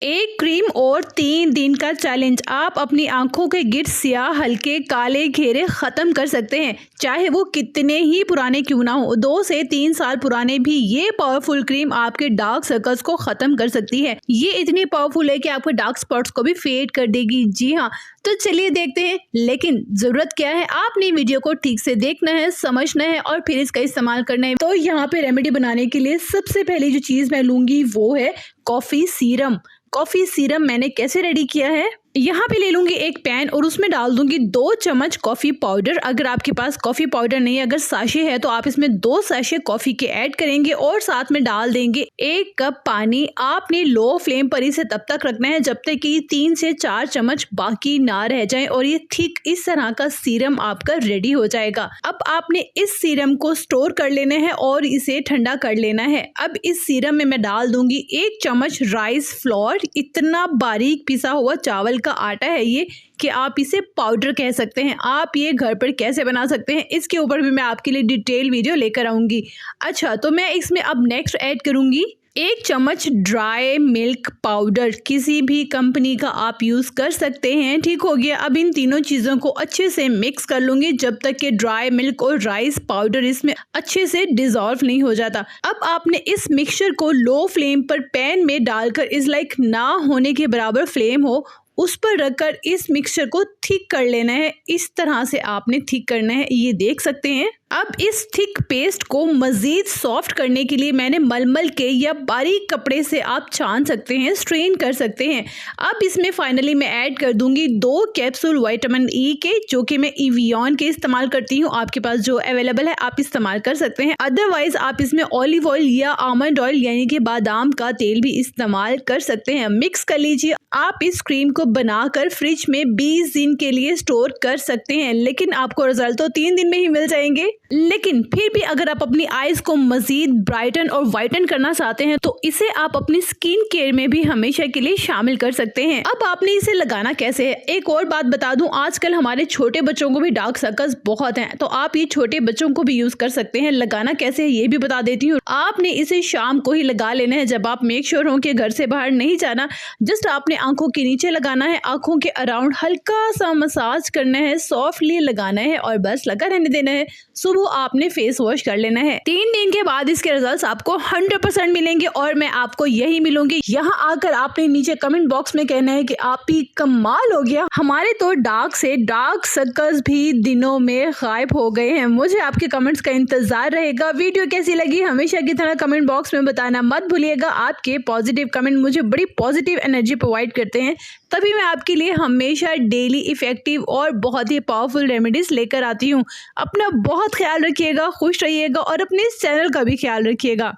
एक क्रीम और 3 दिन का चैलेंज। आप अपनी आंखों के गिर स्याह हल्के काले घेरे खत्म कर सकते हैं, चाहे वो कितने ही पुराने क्यों ना हो। 2 से 3 साल पुराने भी ये पावरफुल क्रीम आपके डार्क सर्कल्स को खत्म कर सकती है। ये इतनी पावरफुल है कि आपके डार्क स्पॉट्स को भी फेड कर देगी। जी हाँ, तो चलिए देखते हैं। लेकिन जरूरत क्या है, आपने वीडियो को ठीक से देखना है, समझना है और फिर इसका इस्तेमाल करना है। तो यहाँ पे रेमेडी बनाने के लिए सबसे पहले जो चीज मैं लूंगी वो है कॉफी सीरम। कॉफी सीरम मैंने कैसे रेडी किया है, यहाँ पे ले लूंगी एक पैन और उसमें डाल दूंगी 2 चम्मच कॉफी पाउडर। अगर आपके पास कॉफी पाउडर नहीं है, अगर साशे है तो आप इसमें 2 साशे कॉफी के ऐड करेंगे और साथ में डाल देंगे 1 कप पानी। आपने लो फ्लेम पर इसे तब तक रखना है जब तक कि 3 से 4 चम्मच बाकी ना रह जाए और ये ठीक इस तरह का सीरम आपका रेडी हो जाएगा। अब आपने इस सीरम को स्टोर कर लेना है और इसे ठंडा कर लेना है। अब इस सीरम में मैं डाल दूंगी 1 चम्मच राइस फ्लोर। इतना बारीक पिसा हुआ चावल का आटा है ये कि आप इसे पाउडर कह सकते हैं। आप ये घर पर कैसे बना सकते हैं इसके ऊपर भी मैं आपके लिए डिटेल वीडियो लेकर आऊंगी। अच्छा, तो मैं इसमें अब नेक्स्ट ऐड करूंगी 1 चम्मच ड्राई मिल्क पाउडर। किसी भी कंपनी का आप यूज़ कर सकते हैं। ठीक हो गया। अब इन तीनों चीज़ों को अच्छे से मिक्स कर लूँगी जब तक कि ड्राई मिल्क और राइस पाउडर इसमें अच्छे से डिज़ोल्व नहीं हो जाता। अब आपने इस मिक्सचर को लो फ्लेम पर पैन में डालकर इस लाइक ना होने के बराबर फ्लेम हो उस पर रखकर इस मिक्सचर को थिक कर लेना है। इस तरह से आपने थिक करना है, ये देख सकते हैं। अब इस थिक पेस्ट को मज़ीद सॉफ्ट करने के लिए मैंने मलमल के या बारीक कपड़े से आप छान सकते हैं, स्ट्रेन कर सकते हैं। अब इसमें फाइनली मैं ऐड कर दूंगी 2 कैप्सूल विटामिन ई के, जो कि मैं इवियन के इस्तेमाल करती हूँ। आपके पास जो अवेलेबल है आप इस्तेमाल कर सकते हैं। अदरवाइज आप इसमें ऑलिव ऑयल या आमंड ऑयल यानी कि बादाम का तेल भी इस्तेमाल कर सकते हैं। मिक्स कर लीजिए। आप इस क्रीम को बनाकर फ्रिज में 20 दिन के लिए स्टोर कर सकते हैं, लेकिन आपको रिजल्ट तो 3 दिन में ही मिल जाएंगे। लेकिन फिर भी अगर आप अपनी आईज को मजीद ब्राइटन और वाइटन करना चाहते हैं तो इसे आप अपनी स्किन केयर में भी हमेशा के लिए शामिल कर सकते हैं। अब आपने इसे लगाना कैसे है, एक और बात बता दूं, आजकल हमारे छोटे बच्चों को भी डार्क सर्कल्स बहुत हैं, तो आप ये छोटे बच्चों को भी यूज कर सकते हैं। लगाना कैसे है ये भी बता देती हूँ। आपने इसे शाम को ही लगा लेना है जब आप मेक श्योर हो कि घर से बाहर नहीं जाना। जस्ट आपने आंखों के नीचे लगाना है, आंखों के अराउंड हल्का सा मसाज करना है, सॉफ्टली लगाना है और बस लगा रहने देना है। सुबह आपने फेस वॉश कर लेना है। 3 दिन के बाद इसके रिजल्ट्स आपको 100% मिलेंगे और मैं आपको यही मिलूंगी। यहाँ आकर आपने नीचे कमेंट बॉक्स में कहना है कि आप ही कमाल हो गया, हमारे तो डार्क से डार्क सर्कल्स भी दिनों में गायब हो गए हैं। मुझे आपके कमेंट्स का इंतजार रहेगा। वीडियो कैसी लगी हमेशा की तरह कमेंट बॉक्स में बताना मत भूलिएगा। आपके पॉजिटिव कमेंट मुझे बड़ी पॉजिटिव एनर्जी प्रोवाइड करते हैं, तभी मैं आपके लिए हमेशा डेली इफेक्टिव और बहुत ही पावरफुल रेमेडीज लेकर आती हूँ। अपना बहुत ख्याल रखिएगा, खुश रहिएगा और अपने इस चैनल का भी ख्याल रखिएगा।